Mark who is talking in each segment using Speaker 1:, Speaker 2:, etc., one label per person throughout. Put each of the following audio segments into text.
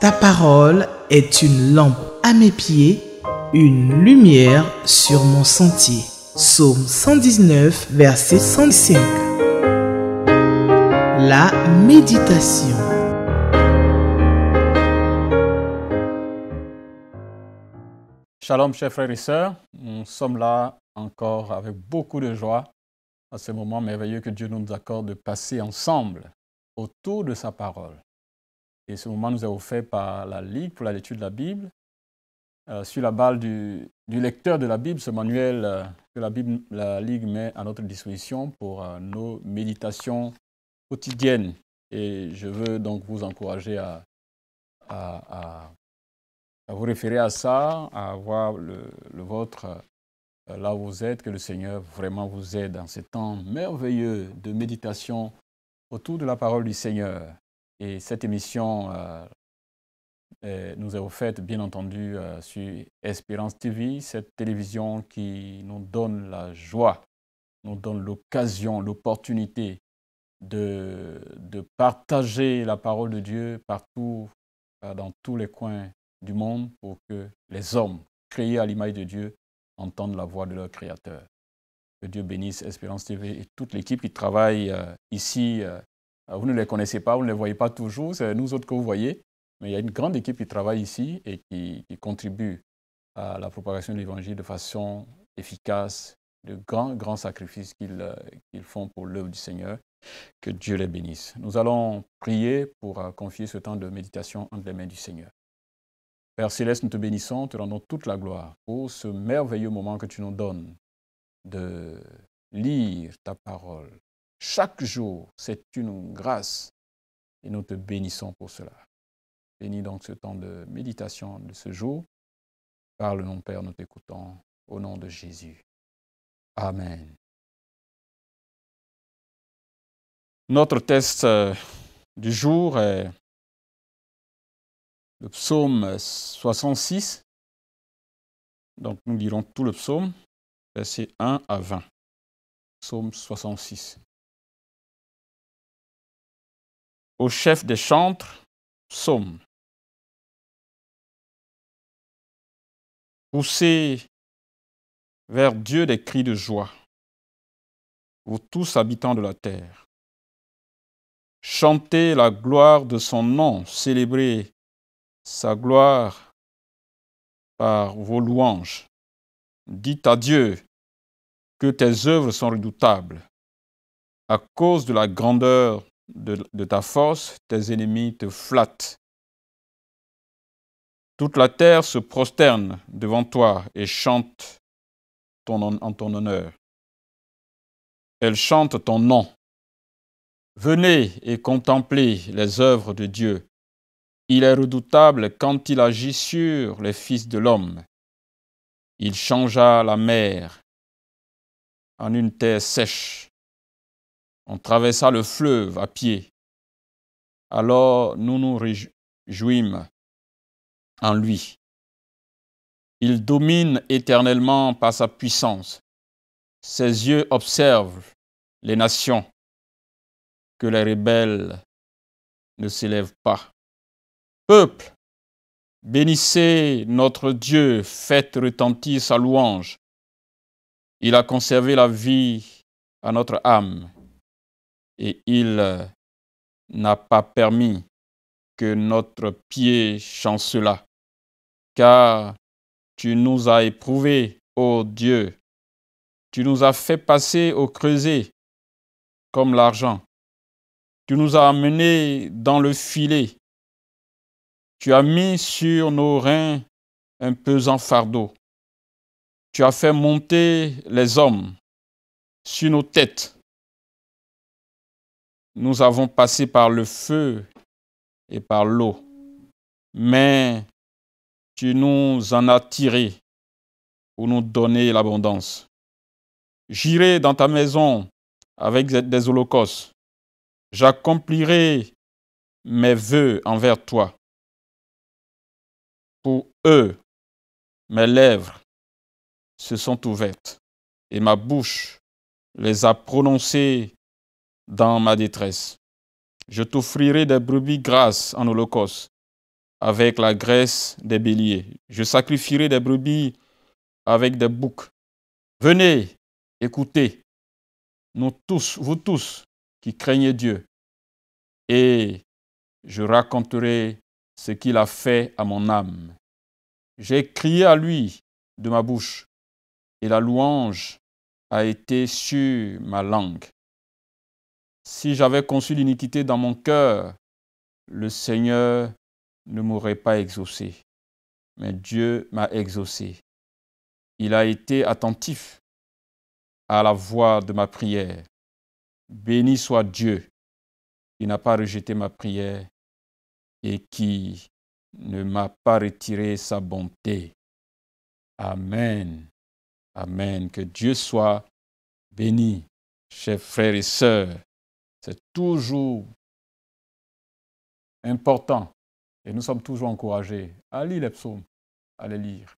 Speaker 1: Ta parole est une lampe à mes pieds, une lumière sur mon sentier. Psaume 119, verset 105. La méditation.
Speaker 2: Shalom, chers frères et sœurs. Nous sommes là encore avec beaucoup de joie à ce moment merveilleux que Dieu nous accorde de passer ensemble autour de sa parole. Et ce moment nous est offert par la Ligue pour la lecture de la Bible. Sur la balle du lecteur de la Bible, ce manuel que la Ligue met à notre disposition pour nos méditations quotidiennes. Et je veux donc vous encourager à vous référer à ça, à avoir le vôtre là où vous êtes, que le Seigneur vraiment vous aide dans ces temps merveilleux de méditation autour de la parole du Seigneur. Et cette émission nous est offerte, bien entendu, sur Espérance TV, cette télévision qui nous donne la joie, nous donne l'occasion, l'opportunité de partager la parole de Dieu partout, dans tous les coins du monde, pour que les hommes créés à l'image de Dieu entendent la voix de leur Créateur. Que Dieu bénisse Espérance TV et toute l'équipe qui travaille ici. Vous ne les connaissez pas, vous ne les voyez pas toujours, c'est nous autres que vous voyez, mais il y a une grande équipe qui travaille ici et qui contribue à la propagation de l'Évangile de façon efficace, de grands sacrifices qu'ils font pour l'œuvre du Seigneur. Que Dieu les bénisse. Nous allons prier pour confier ce temps de méditation entre les mains du Seigneur. Père Céleste, nous te bénissons, te rendons toute la gloire pour ce merveilleux moment que tu nous donnes de lire ta parole. Chaque jour, c'est une grâce et nous te bénissons pour cela. Bénis donc ce temps de méditation de ce jour. Parle-nous, Père, nous t'écoutons au nom de Jésus. Amen. Notre texte du jour est le psaume 66. Donc nous lirons tout le psaume, versets 1 à 20. Psaume 66. Au chef des chantres, psaume. Poussez vers Dieu des cris de joie, vous tous habitants de la terre. Chantez la gloire de son nom, célébrez sa gloire par vos louanges. Dites à Dieu que tes œuvres sont redoutables. À cause de la grandeur de ta force, tes ennemis te flattent. Toute la terre se prosterne devant toi et chante en ton honneur. Elle chante ton nom. Venez et contemplez les œuvres de Dieu. Il est redoutable quand il agit sur les fils de l'homme. Il changea la mer en une terre sèche. On traversa le fleuve à pied. Alors nous nous réjouîmes en lui. Il domine éternellement par sa puissance. Ses yeux observent les nations, que les rebelles ne s'élèvent pas. Peuple, bénissez notre Dieu, faites retentir sa louange. Il a conservé la vie à notre âme et il n'a pas permis que notre pied chancelât. Car tu nous as éprouvés, ô Dieu. Tu nous as fait passer au creuset comme l'argent. Tu nous as amenés dans le filet. Tu as mis sur nos reins un pesant fardeau. Tu as fait monter les hommes sur nos têtes. Nous avons passé par le feu et par l'eau, mais tu nous en as tirés pour nous donner l'abondance. J'irai dans ta maison avec des holocaustes. J'accomplirai mes vœux envers toi. Pour eux, mes lèvres se sont ouvertes et ma bouche les a prononcées dans ma détresse. Je t'offrirai des brebis grasses en holocauste, avec la graisse des béliers. Je sacrifierai des brebis avec des boucs. Venez, écoutez, nous tous, vous tous qui craignez Dieu, et je raconterai ce qu'il a fait à mon âme. J'ai crié à lui de ma bouche, et la louange a été sur ma langue. Si j'avais conçu l'iniquité dans mon cœur, le Seigneur ne m'aurait pas exaucé, mais Dieu m'a exaucé. Il a été attentif à la voix de ma prière. Béni soit Dieu qui n'a pas rejeté ma prière et qui ne m'a pas retiré sa bonté. Amen. Amen. Que Dieu soit béni. Chers frères et sœurs, c'est toujours important et nous sommes toujours encouragés à lire les psaumes, à les lire.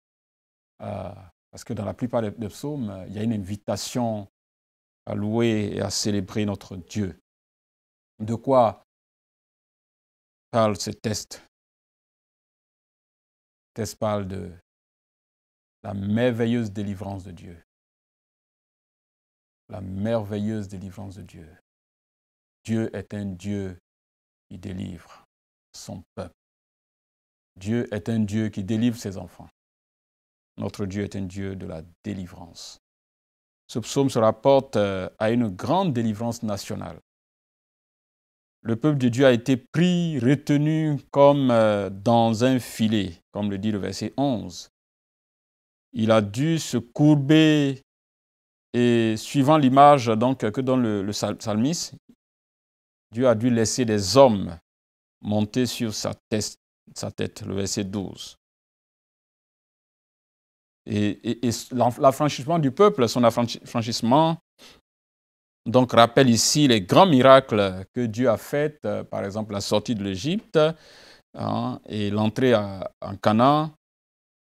Speaker 2: Parce que dans la plupart des psaumes, il y a une invitation à louer et à célébrer notre Dieu. De quoi parle ce texte? Le texte parle de la merveilleuse délivrance de Dieu. La merveilleuse délivrance de Dieu. Dieu est un Dieu qui délivre son peuple. Dieu est un Dieu qui délivre ses enfants. Notre Dieu est un Dieu de la délivrance. Ce psaume se rapporte à une grande délivrance nationale. Le peuple de Dieu a été pris, retenu comme dans un filet, comme le dit le verset 11. Il a dû se courber et suivant l'image donc, que donne le psalmiste, Dieu a dû laisser des hommes monter sur sa tête, le verset 12. Et l'affranchissement du peuple, son affranchissement, donc rappelle ici les grands miracles que Dieu a faits, par exemple la sortie de l'Égypte et l'entrée en Canaan,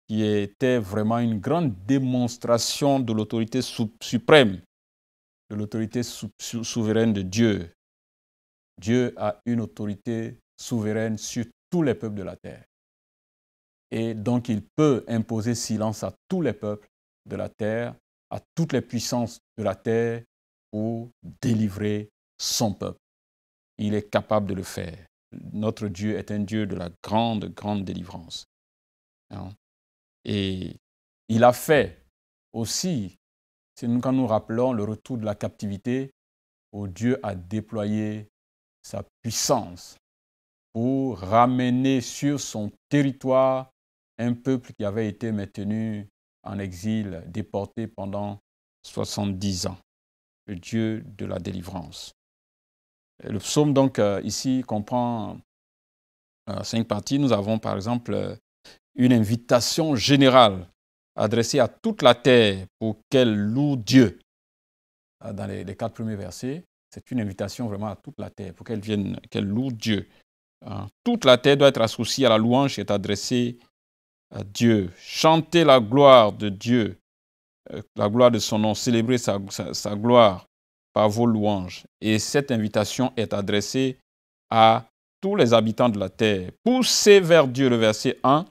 Speaker 2: qui était vraiment une grande démonstration de l'autorité suprême, de l'autorité souveraine de Dieu. Dieu a une autorité souveraine sur tous les peuples de la terre. Et donc il peut imposer silence à tous les peuples de la terre, à toutes les puissances de la terre pour délivrer son peuple. Il est capable de le faire. Notre Dieu est un Dieu de la grande, grande délivrance. Et il a fait aussi, quand nous rappelons le retour de la captivité, où Dieu a déployé sa puissance pour ramener sur son territoire un peuple qui avait été maintenu en exil, déporté pendant 70 ans. Le Dieu de la délivrance. Et le psaume, donc, ici, comprend 5 parties. Nous avons, par exemple, une invitation générale adressée à toute la terre pour qu'elle loue Dieu. Dans les 4 premiers versets, c'est une invitation vraiment à toute la terre pour qu'elle loue Dieu. Toute la terre doit être associée à la louange qui est adressée à Dieu. Chantez la gloire de Dieu, la gloire de son nom, célébrer sa gloire par vos louanges. Et cette invitation est adressée à tous les habitants de la terre. Poussez vers Dieu, le verset 1,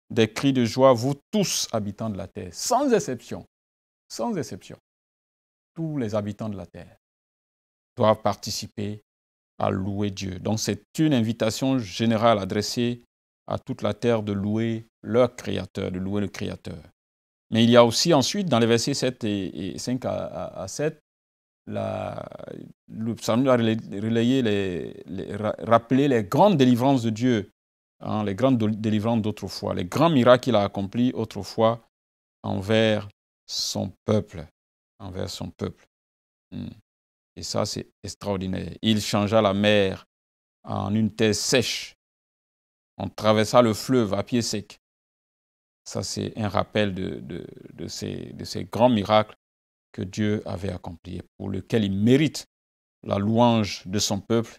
Speaker 2: des cris de joie, vous tous habitants de la terre, sans exception. Sans exception. Tous les habitants de la terre doivent participer à louer Dieu. Donc c'est une invitation générale adressée à toute la terre de louer leur Créateur, de louer le Créateur. Mais il y a aussi ensuite, dans les versets 7 et 5 à 7, le psalmiste a rappelé les grandes délivrances de Dieu, les grandes délivrances d'autrefois, les grands miracles qu'il a accomplis autrefois envers son peuple. Envers son peuple. Et ça, c'est extraordinaire. Il changea la mer en une terre sèche. On traversa le fleuve à pied sec. Ça, c'est un rappel de ces grands miracles que Dieu avait accomplis, pour lesquels il mérite la louange de son peuple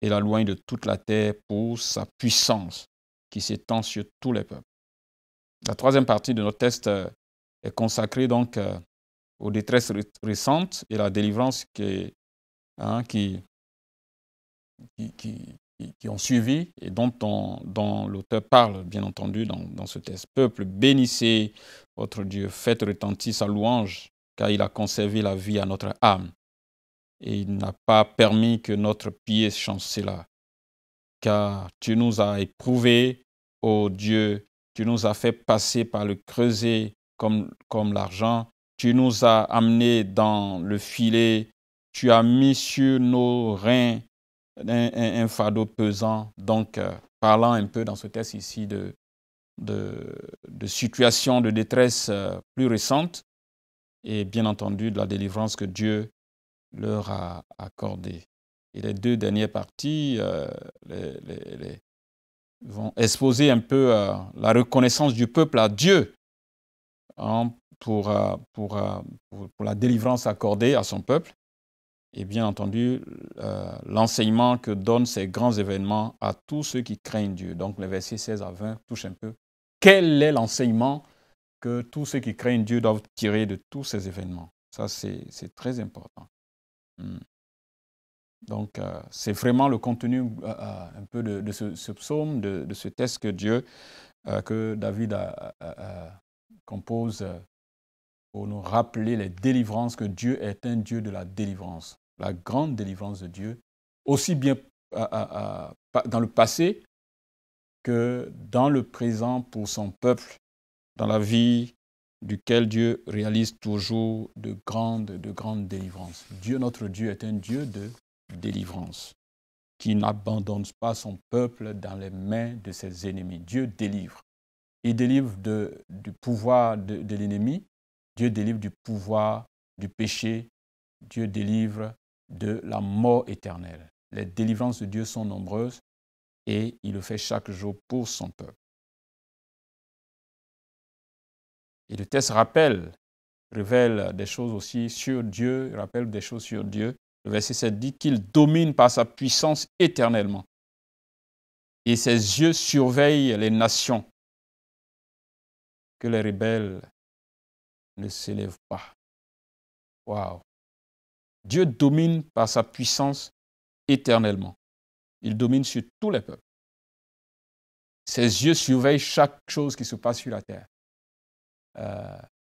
Speaker 2: et la louange de toute la terre pour sa puissance qui s'étend sur tous les peuples. La troisième partie de notre texte est consacrée donc aux détresses récentes et la délivrance qui qui ont suivi et dont l'auteur parle, bien entendu, dans ce texte. Peuple, bénissez votre Dieu, faites retentir sa louange, car il a conservé la vie à notre âme. Et il n'a pas permis que notre pied chancela. Car tu nous as éprouvés, ô Dieu, tu nous as fait passer par le creuset comme l'argent, tu nous as amenés dans le filet, tu as mis sur nos reins un fardeau pesant. Donc, parlant un peu dans ce texte ici de situations de détresse plus récentes et bien entendu de la délivrance que Dieu leur a accordée. Et les deux dernières parties vont exposer un peu la reconnaissance du peuple à Dieu hein, pour la délivrance accordée à son peuple et bien entendu l'enseignement que donnent ces grands événements à tous ceux qui craignent Dieu. Donc les versets 16 à 20 touchent un peu. Quel est l'enseignement que tous ceux qui craignent Dieu doivent tirer de tous ces événements? Ça, c'est très important. Donc, c'est vraiment le contenu un peu de ce psaume, de ce texte que David compose pour nous rappeler les délivrances, que Dieu est un Dieu de la délivrance, la grande délivrance de Dieu, aussi bien dans le passé que dans le présent pour son peuple, dans la vie duquel Dieu réalise toujours de grandes délivrances. Dieu, notre Dieu, est un Dieu de délivrance, qui n'abandonne pas son peuple dans les mains de ses ennemis. Dieu délivre. Il délivre du pouvoir de l'ennemi, Dieu délivre du pouvoir du péché, Dieu délivre de la mort éternelle. Les délivrances de Dieu sont nombreuses et il le fait chaque jour pour son peuple. Et le texte révèle des choses aussi sur Dieu, rappelle des choses sur Dieu. Le verset 7 dit qu'il domine par sa puissance éternellement. Et ses yeux surveillent les nations, que les rebelles ne s'élèvent pas. Waouh! Dieu domine par sa puissance éternellement. Il domine sur tous les peuples. Ses yeux surveillent chaque chose qui se passe sur la terre.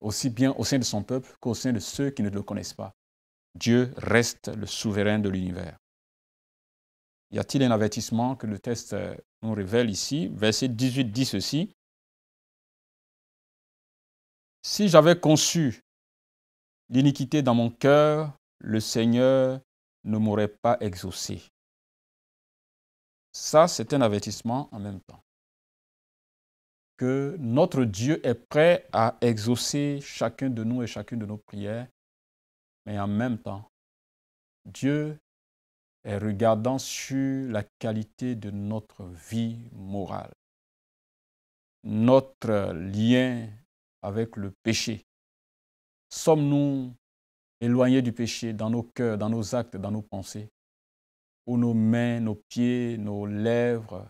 Speaker 2: Aussi bien au sein de son peuple qu'au sein de ceux qui ne le connaissent pas. Dieu reste le souverain de l'univers. Y a-t-il un avertissement que le texte nous révèle ici? Verset 18 dit ceci. Si j'avais conçu l'iniquité dans mon cœur, le Seigneur ne m'aurait pas exaucé. Ça, c'est un avertissement en même temps. Que notre Dieu est prêt à exaucer chacun de nous et chacune de nos prières, mais en même temps, Dieu est regardant sur la qualité de notre vie morale, notre lien avec le péché. Sommes-nous éloignés du péché dans nos cœurs, dans nos actes, dans nos pensées, où nos mains, nos pieds, nos lèvres,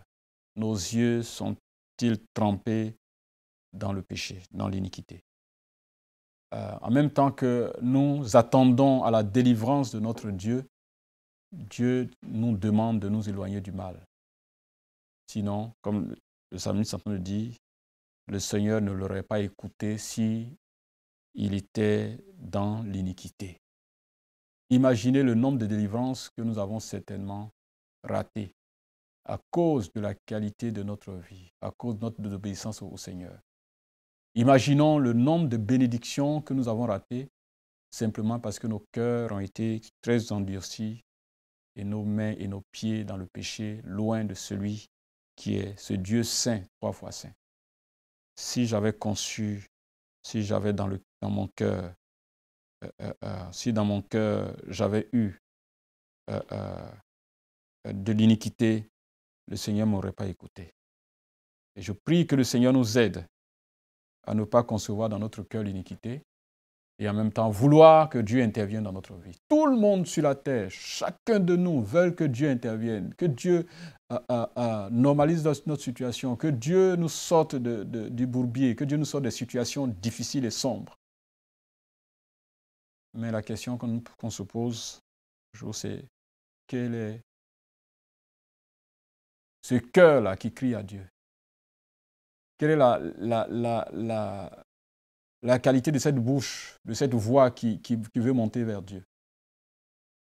Speaker 2: nos yeux sont-ils trempés dans le péché, dans l'iniquité? En même temps que nous attendons à la délivrance de notre Dieu, Dieu nous demande de nous éloigner du mal. Sinon, comme le psalmiste est en train de dire, le Seigneur ne l'aurait pas écouté si il était dans l'iniquité. Imaginez le nombre de délivrances que nous avons certainement ratées à cause de la qualité de notre vie, à cause de notre désobéissance au Seigneur. Imaginons le nombre de bénédictions que nous avons ratées simplement parce que nos cœurs ont été très endurcis et nos mains et nos pieds dans le péché, loin de celui qui est ce Dieu saint, 3 fois saint. Si j'avais conçu, si j'avais dans mon cœur, si dans mon cœur j'avais eu de l'iniquité, le Seigneur ne m'aurait pas écouté. Et je prie que le Seigneur nous aide à ne pas concevoir dans notre cœur l'iniquité et en même temps vouloir que Dieu intervienne dans notre vie. Tout le monde sur la terre, chacun de nous veut que Dieu intervienne, que Dieu normalise notre situation, que Dieu nous sorte du bourbier, que Dieu nous sorte des situations difficiles et sombres. Mais la question qu'on se pose toujours, c'est quelle est ce cœur-là qui crie à Dieu? Quelle est la qualité de cette bouche, de cette voix qui veut monter vers Dieu?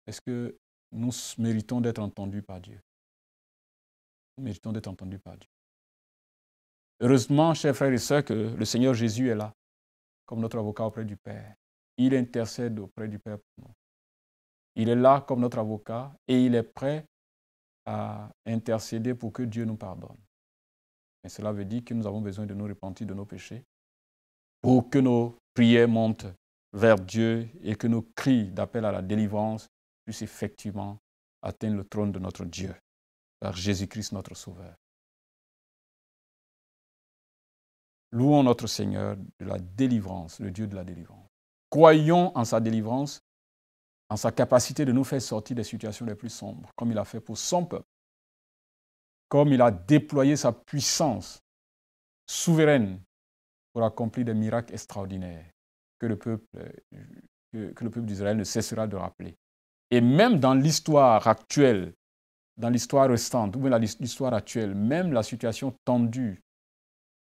Speaker 2: Est-ce que nous méritons d'être entendus par Dieu? Nous méritons d'être entendus par Dieu. Heureusement, chers frères et sœurs, que le Seigneur Jésus est là, comme notre avocat auprès du Père. Il intercède auprès du Père pour nous. Il est là comme notre avocat et il est prêt à intercéder pour que Dieu nous pardonne. Et cela veut dire que nous avons besoin de nous repentir de nos péchés pour que nos prières montent vers Dieu et que nos cris d'appel à la délivrance puissent effectivement atteindre le trône de notre Dieu, par Jésus-Christ notre Sauveur. Louons notre Seigneur de la délivrance, le Dieu de la délivrance. Croyons en sa délivrance, en sa capacité de nous faire sortir des situations les plus sombres, comme il a fait pour son peuple, comme il a déployé sa puissance souveraine pour accomplir des miracles extraordinaires que le peuple d'Israël ne cessera de rappeler. Et même dans l'histoire actuelle, dans l'histoire restante, ou bien l'histoire actuelle, même la situation tendue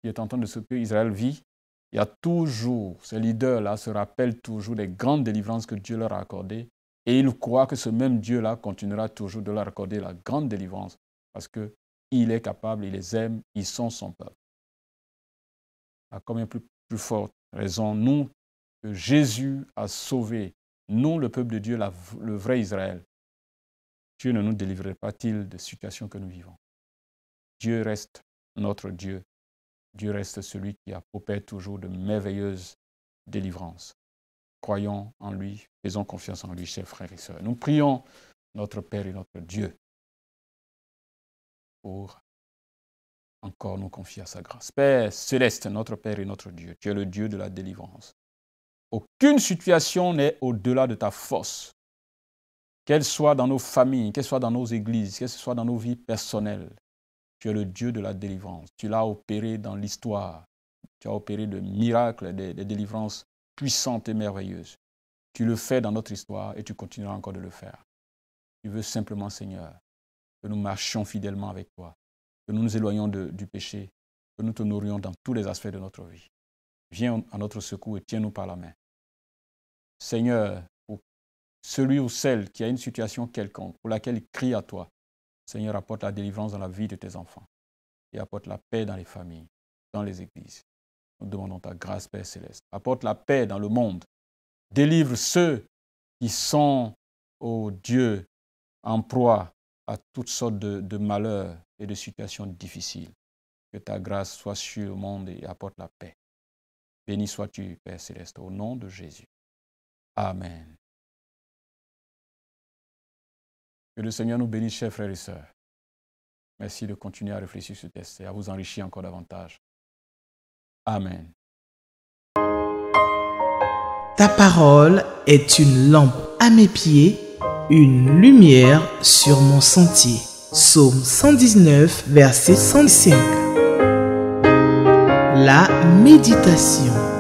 Speaker 2: qui est en train de ce que Israël vit, il y a toujours, ces leaders-là se rappellent toujours des grandes délivrances que Dieu leur a accordées et ils croient que ce même Dieu-là continuera toujours de leur accorder la grande délivrance parce qu'il est capable, il les aime, ils sont son peuple. À combien plus forte raison, nous, que Jésus a sauvé, nous, le peuple de Dieu, le vrai Israël, Dieu ne nous délivrerait pas-il de situations que nous vivons? Dieu reste notre Dieu. Dieu reste celui qui opère toujours de merveilleuses délivrances. Croyons en lui, faisons confiance en lui, chers frères et sœurs. Nous prions notre Père et notre Dieu pour encore nous confier à sa grâce. Père céleste, notre Père et notre Dieu, tu es le Dieu de la délivrance. Aucune situation n'est au-delà de ta force, qu'elle soit dans nos familles, qu'elle soit dans nos églises, qu'elle soit dans nos vies personnelles. Tu es le Dieu de la délivrance. Tu l'as opéré dans l'histoire. Tu as opéré de miracles, des délivrances puissantes et merveilleuses. Tu le fais dans notre histoire et tu continueras encore de le faire. Tu veux simplement, Seigneur, que nous marchions fidèlement avec toi, que nous nous éloignions du péché, que nous t'honorions dans tous les aspects de notre vie. Viens à notre secours et tiens-nous par la main. Seigneur, pour celui ou celle qui a une situation quelconque, pour laquelle il crie à toi, Seigneur, apporte la délivrance dans la vie de tes enfants et apporte la paix dans les familles, dans les églises. Nous demandons ta grâce, Père céleste. Apporte la paix dans le monde. Délivre ceux qui sont, ô Dieu, en proie à toutes sortes de malheurs et de situations difficiles. Que ta grâce soit sur le monde et apporte la paix. Béni sois-tu, Père céleste, au nom de Jésus. Amen. Que le Seigneur nous bénisse, chers frères et sœurs. Merci de continuer à réfléchir sur ce texte et à vous enrichir encore davantage. Amen.
Speaker 1: Ta parole est une lampe à mes pieds, une lumière sur mon sentier. Psaume 119, verset 105. La méditation.